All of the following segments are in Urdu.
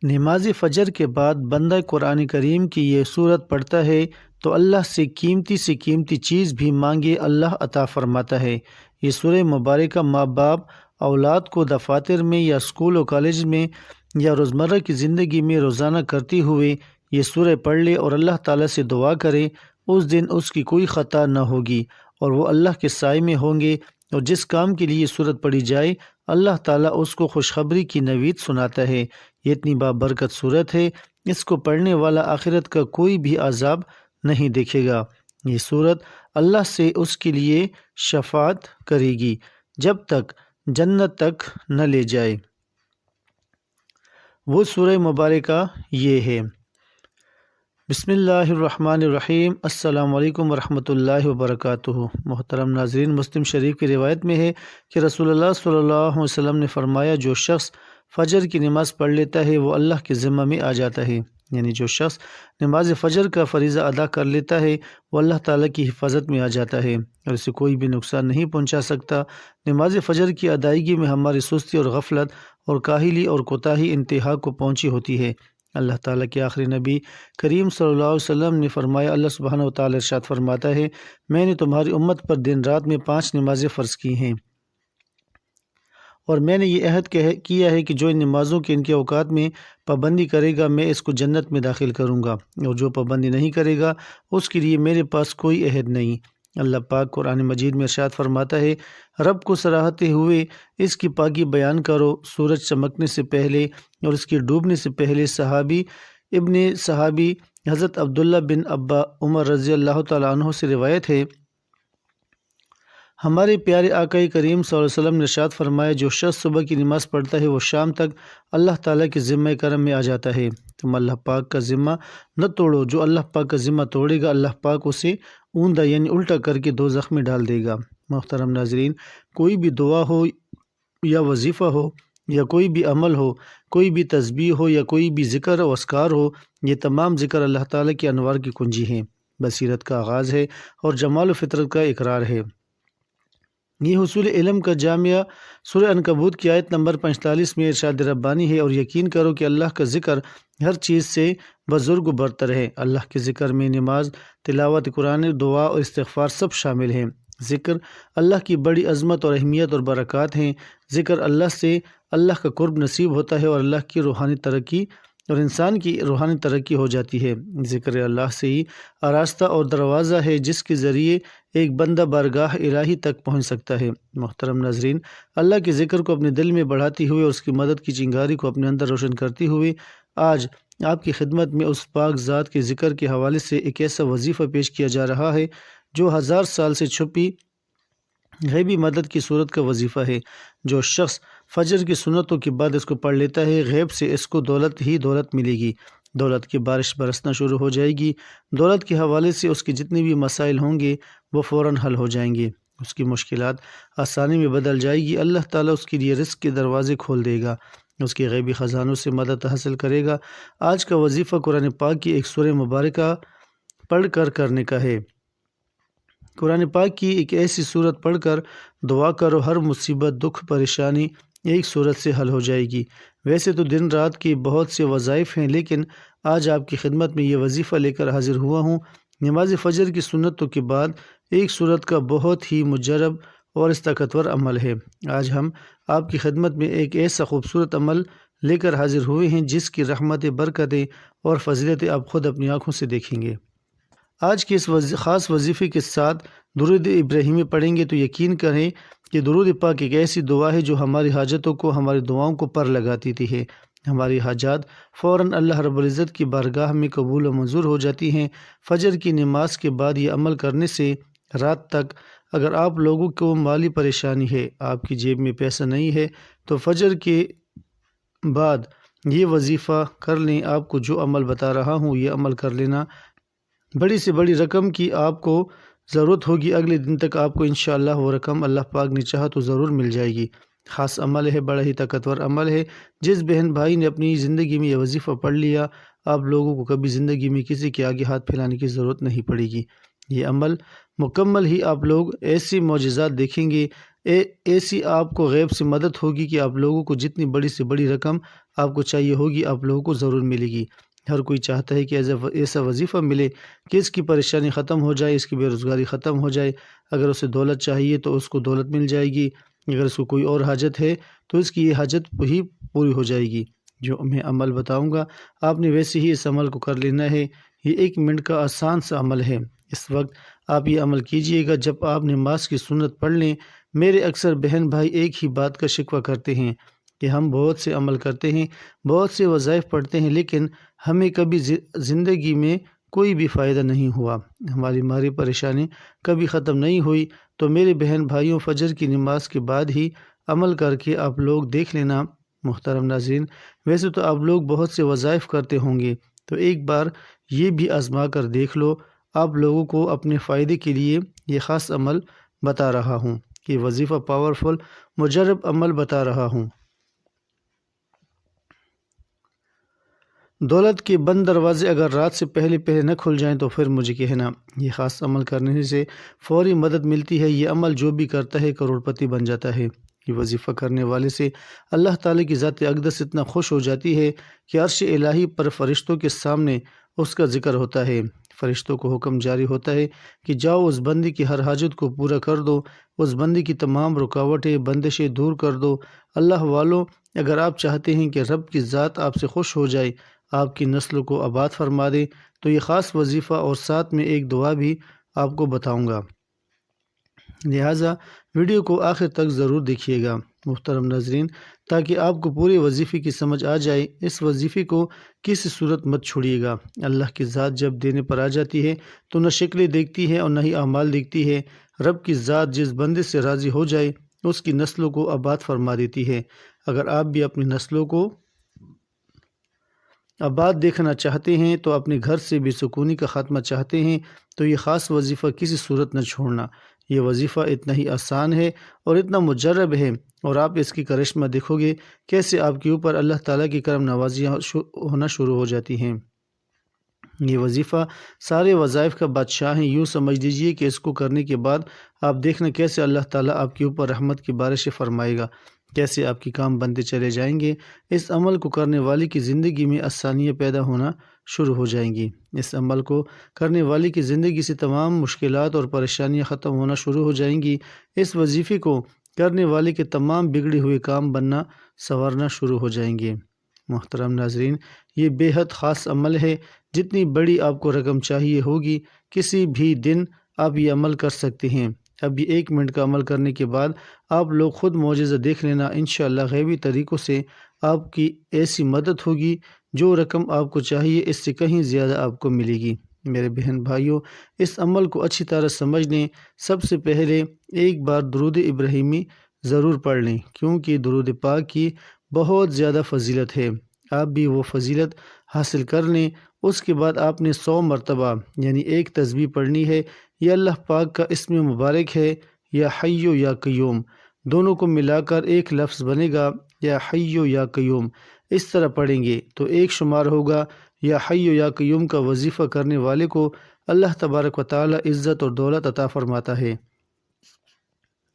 نماز فجر کے بعد بندہ قرآن کریم کی یہ صورت پڑھتا ہے تو اللہ سے قیمتی چیز بھی مانگے اللہ عطا فرماتا ہے۔ یہ سورہ مبارکہ ماں باپ اولاد کو دفاتر میں یا اسکول و کالج میں یا روزمرہ کی زندگی میں روزانہ کرتے ہوئے یہ سورہ پڑھ لے اور اللہ تعالیٰ سے دعا کرے، اس دن اس کی کوئی خطا نہ ہوگی اور وہ اللہ کے سائے میں ہوں گے۔ اور جس کام کے لیے یہ صورت پڑھی جائے اللہ تعالیٰ اس کو خوشخبری کی نوید سناتا ہے۔ یہ اتنی بابرکت صورت ہے، اس کو پڑھنے والا آخرت کا کوئی بھی عذاب نہیں دیکھے گا۔ یہ صورت اللہ سے اس کے لیے شفاعت کرے گی جب تک جنت تک نہ لے جائے۔ وہ سورہ مبارکہ یہ ہے۔ بسم اللہ الرحمن الرحیم۔ السلام علیکم ورحمۃ اللہ وبرکاتہ۔ محترم ناظرین، مسلم شریف کی روایت میں ہے کہ رسول اللہ صلی اللہ علیہ وسلم نے فرمایا، جو شخص فجر کی نماز پڑھ لیتا ہے وہ اللہ کے ذمہ میں آ جاتا ہے، یعنی جو شخص نماز فجر کا فریضہ ادا کر لیتا ہے وہ اللہ تعالیٰ کی حفاظت میں آ جاتا ہے اور اسے کوئی بھی نقصان نہیں پہنچا سکتا۔ نماز فجر کی ادائیگی میں ہماری سستی اور غفلت اور کاہلی اور کوتاہی انتہا کو پہنچی ہوتی ہے۔ اللہ تعالیٰ کے آخری نبی کریم صلی اللہ علیہ وسلم نے فرمایا، اللہ سبحانہ و تعالیٰ ارشاد فرماتا ہے، میں نے تمہاری امت پر دن رات میں 5 نمازیں فرض کی ہیں اور میں نے یہ عہد کیا ہے کہ جو ان نمازوں کے ان کے اوقات میں پابندی کرے گا میں اس کو جنت میں داخل کروں گا، اور جو پابندی نہیں کرے گا اس کے لیے میرے پاس کوئی عہد نہیں۔ اللہ پاک قرآن مجید میں ارشاد فرماتا ہے، رب کو سراہتے ہوئے اس کی پاکی بیان کرو۔ سورج چمکنے سے پہلے اور اس کے ڈوبنے سے پہلے صحابی حضرت عبداللہ بن ابا عمر رضی اللہ تعالیٰ عنہ سے روایت ہے، ہمارے پیارے آقا کریم صلی اللہ علیہ وسلم نے ارشاد فرمایا، جو شخص صبح کی نماز پڑھتا ہے وہ شام تک اللہ تعالیٰ کے ذمہ کرم میں آ جاتا ہے۔ تم اللہ پاک کا ذمہ نہ توڑو، جو اللہ پاک کا ذمہ توڑے گا اللہ پاک اسے اوندا یعنی الٹا کر کے دوزخ میں ڈال دے گا۔ محترم ناظرین، کوئی بھی دعا ہو یا وظیفہ ہو یا کوئی بھی عمل ہو، کوئی بھی تسبیح ہو یا کوئی بھی ذکر و اذکار ہو، یہ تمام ذکر اللہ تعالیٰ کے انوار کی کنجی ہیں، بصیرت کا آغاز ہے اور جمال و فطرت کا اقرار ہے۔ یہ حصول علم کا جامعہ سورہ عنکبوت کی آیت نمبر 45 میں ارشاد ربانی ہے، اور یقین کرو کہ اللہ کا ذکر ہر چیز سے بزرگ و برتر ہے۔ اللہ کے ذکر میں نماز، تلاوت قرآن، دعا اور استغفار سب شامل ہیں۔ ذکر اللہ کی بڑی عظمت اور اہمیت اور برکات ہیں۔ ذکر اللہ سے اللہ کا قرب نصیب ہوتا ہے اور اللہ کی روحانی ترقی اور انسان کی روحانی ترقی ہو جاتی ہے۔ ذکر اللہ سے ہی آراستہ اور دروازہ ہے جس کے ذریعے ایک بندہ بارگاہ الہی تک پہنچ سکتا ہے۔ محترم ناظرین، اللہ کے ذکر کو اپنے دل میں بڑھاتے ہوئے اور اس کی مدد کی چنگاری کو اپنے اندر روشن کرتے ہوئے آج آپ کی خدمت میں اس پاک ذات کے ذکر کے حوالے سے ایک ایسا وظیفہ پیش کیا جا رہا ہے جو 1000 سال سے چھپی غیبی مدد کی صورت کا وظیفہ ہے۔ جو شخص فجر کی سنتوں کے بعد اس کو پڑھ لیتا ہے، غیب سے اس کو دولت ہی دولت ملے گی، دولت کی بارش برسنا شروع ہو جائے گی۔ دولت کے حوالے سے اس کے جتنے بھی مسائل ہوں گے وہ فوراً حل ہو جائیں گے، اس کی مشکلات آسانی میں بدل جائے گی۔ اللہ تعالیٰ اس کے لیے رزق کے دروازے کھول دے گا، اس کے غیبی خزانوں سے مدد حاصل کرے گا۔ آج کا وظیفہ قرآن پاک کی ایک سورہ مبارکہ پڑھ کر کرنے کا ہے۔ قرآن پاک کی ایک ایسی صورت پڑھ کر دعا کرو، ہر مصیبت، دکھ، پریشانی ایک صورت سے حل ہو جائے گی۔ ویسے تو دن رات کے بہت سے وظائف ہیں، لیکن آج آپ کی خدمت میں یہ وظیفہ لے کر حاضر ہوا ہوں۔ نماز فجر کی سنتوں کے بعد ایک صورت کا بہت ہی مجرب اور طاقتور عمل ہے۔ آج ہم آپ کی خدمت میں ایک ایسا خوبصورت عمل لے کر حاضر ہوئے ہیں جس کی رحمتیں، برکتیں اور فضیلتیں آپ خود اپنی آنکھوں سے دیکھیں گے۔ آج کے اس خاص وظیفے کے ساتھ درود ابراہیمی پڑھیں گے تو یقین کریں کہ درود پاک ایک ایسی دعا ہے جو ہماری حاجتوں کو، ہماری دعاؤں کو پر لگاتی ہے۔ ہماری حاجات فوراً اللہ رب العزت کی بارگاہ میں قبول و منظور ہو جاتی ہیں۔ فجر کی نماز کے بعد یہ عمل کرنے سے رات تک اگر آپ لوگوں کو مالی پریشانی ہے، آپ کی جیب میں پیسہ نہیں ہے، تو فجر کے بعد یہ وظیفہ کر لیں۔ آپ کو جو عمل بتا رہا ہوں یہ عمل کر لینا، بڑی سے بڑی رقم کی آپ کو ضرورت ہوگی، اگلے دن تک آپ کو انشاءاللہ وہ رقم اللہ پاک نے چاہا تو ضرور مل جائے گی۔ خاص عمل ہے، بڑا ہی طاقتور عمل ہے۔ جس بہن بھائی نے اپنی زندگی میں یہ وظیفہ پڑھ لیا، آپ لوگوں کو کبھی زندگی میں کسی کے آگے ہاتھ پھیلانے کی ضرورت نہیں پڑے گی۔ یہ عمل مکمل ہی آپ لوگ ایسے معجزات دیکھیں گے ایسی آپ کو غیب سے مدد ہوگی کہ آپ لوگوں کو جتنی بڑی سے بڑی رقم آپ کو چاہیے ہوگی آپ لوگوں کو ضرور ملے گی۔ ہر کوئی چاہتا ہے کہ ایسا وظیفہ ملے کہ اس کی پریشانی ختم ہو جائے، اس کی بے روزگاری ختم ہو جائے۔ اگر اسے دولت چاہیے تو اس کو دولت مل جائے گی، اگر اس کو کوئی اور حاجت ہے تو اس کی یہ حاجت ہی پوری ہو جائے گی۔ جو میں عمل بتاؤں گا آپ نے ویسے ہی اس عمل کو کر لینا ہے۔ یہ 1 منٹ کا آسان سا عمل ہے۔ اس وقت آپ یہ عمل کیجئے گا جب آپ نماز کی سنت پڑھ لیں۔ میرے اکثر بہن بھائی ایک ہی بات کا شکوہ کرتے ہیں کہ ہم بہت سے عمل کرتے ہیں، بہت سے وظائف پڑھتے ہیں، لیکن ہمیں کبھی زندگی میں کوئی بھی فائدہ نہیں ہوا، ہماری ماری پریشانی کبھی ختم نہیں ہوئی۔ تو میرے بہن بھائیوں، فجر کی نماز کے بعد ہی عمل کر کے آپ لوگ دیکھ لینا۔ محترم ناظرین، ویسے تو آپ لوگ بہت سے وظائف کرتے ہوں گے، تو ایک بار یہ بھی آزما کر دیکھ لو۔ آپ لوگوں کو اپنے فائدے کے لیے یہ خاص عمل بتا رہا ہوں، کہ وظیفہ پاورفل مجرب عمل بتا رہا ہوں۔ دولت کے بند دروازے اگر رات سے پہلے نہ کھل جائیں تو پھر مجھے کہنا۔ یہ خاص عمل کرنے سے فوری مدد ملتی ہے۔ یہ عمل جو بھی کرتا ہے کروڑ پتی بن جاتا ہے۔ یہ وظیفہ کرنے والے سے اللہ تعالیٰ کی ذات اقدس اتنا خوش ہو جاتی ہے کہ عرش الہی پر فرشتوں کے سامنے اس کا ذکر ہوتا ہے۔ فرشتوں کو حکم جاری ہوتا ہے کہ جاؤ اس بندی کی ہر حاجت کو پورا کر دو، اس بندی کی تمام رکاوٹیں بندشیں دور کر دو۔ اللہ والوں، اگر آپ چاہتے ہیں کہ رب کی ذات آپ سے خوش ہو جائے، آپ کی نسل کو آباد فرما دے، تو یہ خاص وظیفہ اور ساتھ میں ایک دعا بھی آپ کو بتاؤں گا، لہٰذا ویڈیو کو آخر تک ضرور دیکھیے گا محترم ناظرین، تاکہ آپ کو پورے وظیفے کی سمجھ آ جائے۔ اس وظیفے کو کسی صورت مت چھوڑیے گا۔ اللہ کی ذات جب دینے پر آ جاتی ہے تو نہ شکلیں دیکھتی ہے اور نہ ہی اعمال دیکھتی ہے۔ رب کی ذات جس بندے سے راضی ہو جائے اس کی نسلوں کو آباد فرما دیتی ہے۔ اگر آپ بھی اپنی نسلوں کو آباد دیکھنا چاہتے ہیں تو اپنے گھر سے بے سکونی کا خاتمہ چاہتے ہیں تو یہ خاص وظیفہ کسی صورت نہ چھوڑنا۔ یہ وظیفہ اتنا ہی آسان ہے اور اتنا مجرب ہے، اور آپ اس کی کرشمہ دیکھو گے کیسے آپ کے اوپر اللہ تعالیٰ کی کرم نوازیاں ہونا شروع ہو جاتی ہیں۔ یہ وظیفہ سارے وظائف کا بادشاہ ہے۔ یوں سمجھ لیجیے کہ اس کو کرنے کے بعد آپ دیکھنا کیسے اللہ تعالیٰ آپ کے اوپر رحمت کی بارشیں فرمائے گا، کیسے آپ کی کام بنتے چلے جائیں گے۔ اس عمل کو کرنے والے کی زندگی میں آسانیاں پیدا ہونا شروع ہو جائیں گی۔ اس عمل کو کرنے والے کی زندگی سے تمام مشکلات اور پریشانیاں ختم ہونا شروع ہو جائیں گی۔ اس وظیفے کو کرنے والے کے تمام بگڑے ہوئے کام بننا سنورنا شروع ہو جائیں گے۔ محترم ناظرین، یہ بے حد خاص عمل ہے۔ جتنی بڑی آپ کو رقم چاہیے ہوگی کسی بھی دن آپ یہ عمل کر سکتے ہیں۔ اب یہ 1 منٹ کا عمل کرنے کے بعد آپ لوگ خود معجزہ دیکھ لینا۔ انشاءاللہ غیبی طریقوں سے آپ کی ایسی مدد ہوگی، جو رقم آپ کو چاہیے اس سے کہیں زیادہ آپ کو ملے گی۔ میرے بہن بھائیوں، اس عمل کو اچھی طرح سمجھ لیں۔ سب سے پہلے ایک بار درود ابراہیمی ضرور پڑھ لیں، کیونکہ درود پاک کی بہت زیادہ فضیلت ہے۔ آپ بھی وہ فضیلت حاصل کر لیں۔ اس کے بعد آپ نے 100 مرتبہ یعنی ایک تسبیح پڑھنی ہے۔ یہ اللہ پاک کا اسم مبارک ہے، یا حی یا قیوم، دونوں کو ملا کر ایک لفظ بنے گا، یا حی یا قیوم۔ اس طرح پڑھیں گے تو ایک شمار ہوگا۔ یا حی یا قیوم کا وظیفہ کرنے والے کو اللہ تبارک و تعالی عزت اور دولت عطا فرماتا ہے۔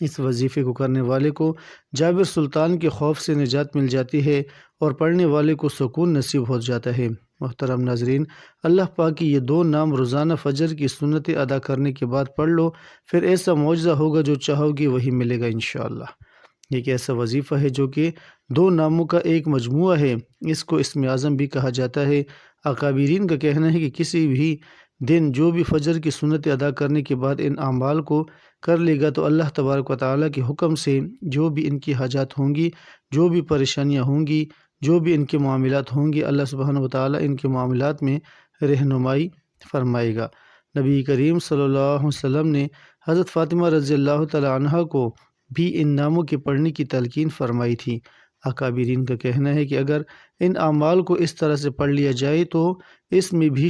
اس وظیفے کو کرنے والے کو جابر سلطان کے خوف سے نجات مل جاتی ہے اور پڑھنے والے کو سکون نصیب ہو جاتا ہے۔ محترم ناظرین، اللہ پاک کی یہ 2 نام روزانہ فجر کی سنتیں ادا کرنے کے بعد پڑھ لو، پھر ایسا معجزہ ہوگا جو چاہو گے وہی ملے گا انشاءاللہ۔ ایک ایسا وظیفہ ہے جو کہ 2 ناموں کا ایک مجموعہ ہے۔ اس کو اسم اعظم بھی کہا جاتا ہے۔ اکابرین کا کہنا ہے کہ کسی بھی دن جو بھی فجر کی سنتیں ادا کرنے کے بعد ان اعمال کو کر لے گا تو اللہ تبارک و تعالیٰ کے حکم سے جو بھی ان کی حاجات ہوں گی، جو بھی پریشانیاں ہوں گی، جو بھی ان کے معاملات ہوں گے، اللہ سبحانہ و تعالیٰ ان کے معاملات میں رہنمائی فرمائے گا۔ نبی کریم صلی اللہ علیہ وسلم نے حضرت فاطمہ رضی اللہ تعالی عنہ کو بھی ان ناموں کے پڑھنے کی تلقین فرمائی تھی۔ اکابرین کا کہنا ہے کہ اگر ان اعمال کو اس طرح سے پڑھ لیا جائے تو اس میں بھی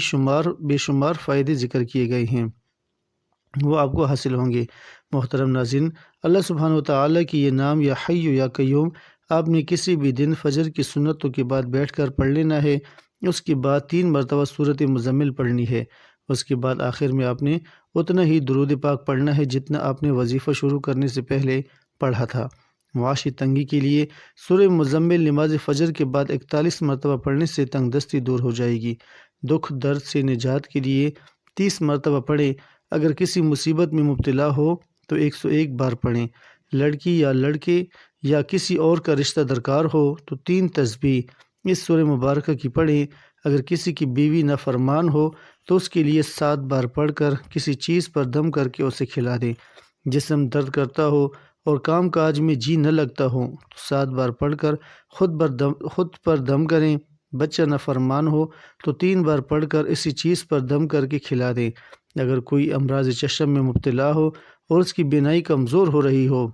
بے شمار فائدے ذکر کیے گئے ہیں، وہ آپ کو حاصل ہوں گے۔ محترم ناظرین، اللہ سبحانہ وتعالی کی یہ نام یا حی یا قیوم آپ نے کسی بھی دن فجر کی سنتوں کے بعد بیٹھ کر پڑھ لینا ہے۔ اس کے بعد 3 مرتبہ سورۃ مزمل پڑھنی ہے۔ اس کے بعد آخر میں آپ نے اتنا ہی درود پاک پڑھنا ہے جتنا آپ نے وظیفہ شروع کرنے سے پہلے پڑھا تھا۔ معاشی تنگی کے لیے سورہ مزمل نماز فجر کے بعد 41 مرتبہ پڑھنے سے تنگ دستی دور ہو جائے گی۔ دکھ درد سے نجات کے لیے 30 مرتبہ پڑھیں۔ اگر کسی مصیبت میں مبتلا ہو تو 101 بار پڑھیں۔ لڑکی یا لڑکے یا کسی اور کا رشتہ درکار ہو تو 3 تسبیح اس سورہ مبارکہ کی پڑھیں۔ اگر کسی کی بیوی نافرمان ہو تو اس کے لیے 7 بار پڑھ کر کسی چیز پر دم کر کے اسے کھلا دیں۔ جسم درد کرتا ہو اور کام کاج میں جی نہ لگتا ہو تو 7 بار پڑھ کر خود پر دم کریں۔ بچہ نافرمان ہو تو 3 بار پڑھ کر اسی چیز پر دم کر کے کھلا دیں۔ اگر کوئی امراض چشم میں مبتلا ہو اور اس کی بینائی کمزور ہو رہی ہو،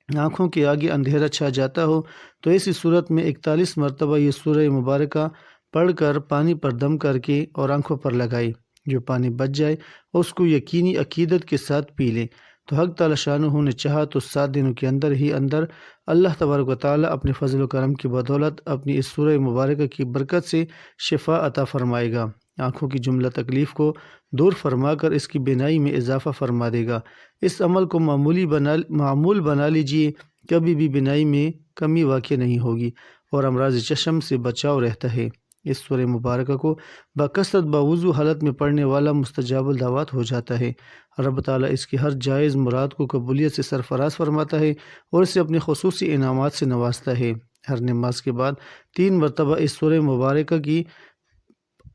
آنکھوں کے آگے اندھیرا چھا جاتا ہو تو ایسی صورت میں 41 مرتبہ یہ سورہ مبارکہ پڑھ کر پانی پر دم کر کے اور آنکھوں پر لگائے۔ جو پانی بچ جائے اس کو یقینی عقیدت کے ساتھ پی لیں تو حق تعالی شانہ نے چاہا تو 7 دنوں کے اندر اللہ تبارک و تعالی اپنے فضل و کرم کی بدولت اپنی اس سورہ مبارکہ کی برکت سے شفا عطا فرمائے گا۔ آنکھوں کی جملہ تکلیف کو دور فرما کر اس کی بینائی میں اضافہ فرما دے گا۔ اس عمل کو معمول بنا لیجئے، کبھی بھی بینائی میں کمی واقع نہیں ہوگی اور امراض چشم سے بچاؤ رہتا ہے۔ اس سورہ مبارکہ کو بکثرت باوضو حالت میں پڑھنے والا مستجاب الدعوات ہو جاتا ہے۔ رب تعالیٰ اس کی ہر جائز مراد کو قبولیت سے سرفراز فرماتا ہے اور اسے اپنے خصوصی انعامات سے نوازتا ہے۔ ہر نماز کے بعد 3 مرتبہ اس سورہ مبارکہ کی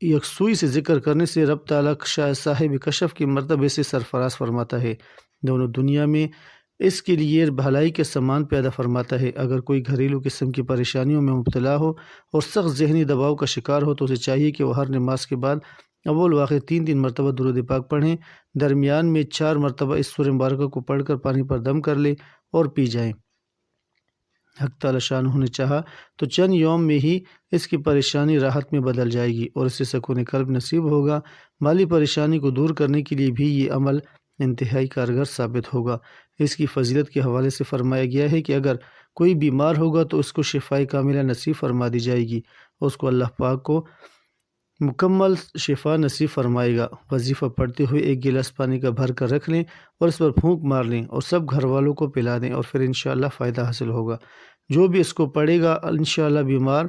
یکسوئی سے ذکر کرنے سے رب تعالیٰ صاحب کشف کے مرتبے سے سرفراز فرماتا ہے، دونوں دنیا میں اس کے لیے بھلائی کے سامان پیدا فرماتا ہے۔ اگر کوئی گھریلو قسم کی پریشانیوں میں مبتلا ہو اور سخت ذہنی دباؤ کا شکار ہو تو اسے چاہیے کہ وہ ہر نماز کے بعد اول و آخر 3 مرتبہ درود پاک پڑھیں، درمیان میں 4 مرتبہ اس سورہ مبارکہ کو پڑھ کر پانی پر دم کر لے اور پی جائیں۔ حق تعالی شانہ نے چاہا تو چند یوم میں ہی اس کی پریشانی راحت میں بدل جائے گی اور اسے سکون قلب نصیب ہوگا۔ مالی پریشانی کو دور کرنے کے لیے بھی یہ عمل انتہائی کارگر ثابت ہوگا۔ اس کی فضیلت کے حوالے سے فرمایا گیا ہے کہ اگر کوئی بیمار ہوگا تو اس کو شفائے کاملہ نصیب فرما دی جائے گی، اس کو اللہ پاک کو مکمل شفا نصیب فرمائے گا۔ وظیفہ پڑھتے ہوئے 1 گلاس پانی کا بھر کر رکھ لیں اور اس پر پھونک مار لیں اور سب گھر والوں کو پلا دیں اور پھر انشاءاللہ فائدہ حاصل ہوگا۔ جو بھی اس کو پڑھے گا انشاءاللہ بیمار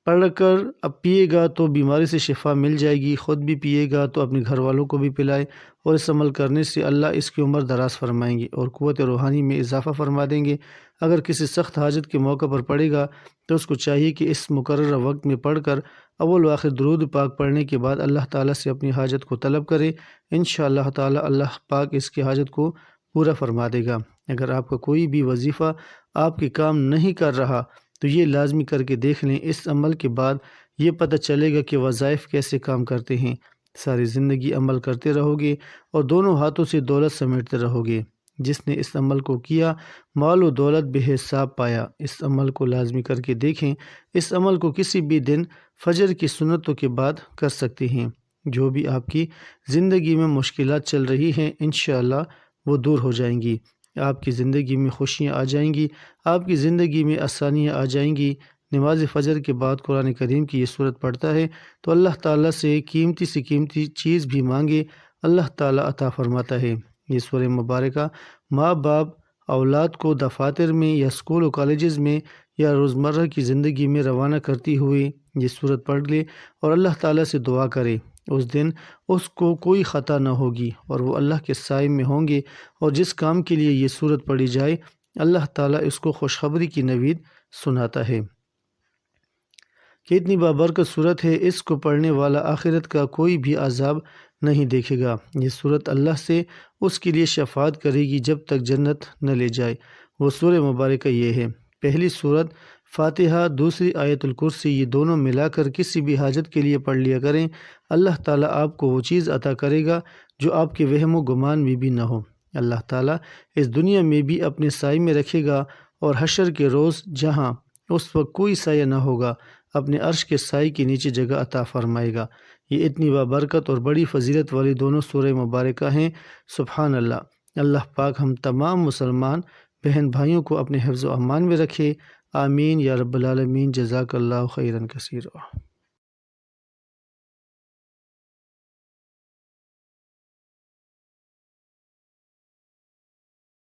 پڑھ کر اب پیے گا تو بیماری سے شفا مل جائے گی، خود بھی پیے گا تو اپنے گھر والوں کو بھی پلائے، اور اس عمل کرنے سے اللہ اس کی عمر دراز فرمائیں گے اور قوت روحانی میں اضافہ فرما دیں گے۔ اگر کسی سخت حاجت کے موقع پر پڑھے گا تو اس کو چاہیے کہ اس مقررہ وقت میں پڑھ کر اول و آخر درود پاک پڑھنے کے بعد اللہ تعالیٰ سے اپنی حاجت کو طلب کرے، انشاءاللہ تعالیٰ اللہ پاک اس کی حاجت کو پورا فرما دے گا۔ اگر آپ کا کوئی بھی وظیفہ آپ کے کام نہیں کر رہا تو یہ لازمی کر کے دیکھ لیں، اس عمل کے بعد یہ پتہ چلے گا کہ وظائف کیسے کام کرتے ہیں۔ ساری زندگی عمل کرتے رہو گے اور دونوں ہاتھوں سے دولت سمیٹتے رہو گے۔ جس نے اس عمل کو کیا مال و دولت بے حساب پایا۔ اس عمل کو لازمی کر کے دیکھیں۔ اس عمل کو کسی بھی دن فجر کی سنتوں کے بعد کر سکتے ہیں۔ جو بھی آپ کی زندگی میں مشکلات چل رہی ہیں انشاءاللہ وہ دور ہو جائیں گی، آپ کی زندگی میں خوشیاں آ جائیں گی، آپ کی زندگی میں آسانیاں آ جائیں گی۔ نماز فجر کے بعد قرآن کریم کی یہ سورت پڑھتا ہے تو اللہ تعالیٰ سے قیمتی سے قیمتی چیز بھی مانگے، اللہ تعالیٰ عطا فرماتا ہے۔ یہ سورہ مبارکہ ماں باپ اولاد کو دفاتر میں یا اسکول و کالجز میں یا روزمرہ کی زندگی میں روانہ کرتی ہوئے یہ سورت پڑھ لے اور اللہ تعالیٰ سے دعا کرے، اس دن اس کو کوئی خطا نہ ہوگی اور وہ اللہ کے سائے میں ہوں گے، اور جس کام کے لیے یہ سورت پڑھی جائے اللہ تعالیٰ اس کو خوشخبری کی نوید سناتا ہے کہ اتنی بابرکت صورت ہے، اس کو پڑھنے والا آخرت کا کوئی بھی عذاب نہیں دیکھے گا۔ یہ صورت اللہ سے اس کے لیے شفاعت کرے گی جب تک جنت نہ لے جائے۔ وہ سورہ مبارکہ یہ ہے۔ پہلی سورت فاتحہ، دوسری آیت الکرسی، یہ دونوں ملا کر کسی بھی حاجت کے لیے پڑھ لیا کریں، اللہ تعالیٰ آپ کو وہ چیز عطا کرے گا جو آپ کے وہم و گمان میں بھی نہ ہو۔ اللہ تعالیٰ اس دنیا میں بھی اپنے سائے میں رکھے گا اور حشر کے روز جہاں اس وقت کوئی سایہ نہ ہوگا اپنے عرش کے سائے کے نیچے جگہ عطا فرمائے گا۔ یہ اتنی بابرکت اور بڑی فضیلت والی دونوں سورہ مبارکہ ہیں۔ سبحان اللہ۔ اللہ پاک ہم تمام مسلمان بہن بھائیوں کو اپنے حفظ و امان میں رکھے، آمین یا رب العالمین۔ جزاک اللہ خیرا کثیرا۔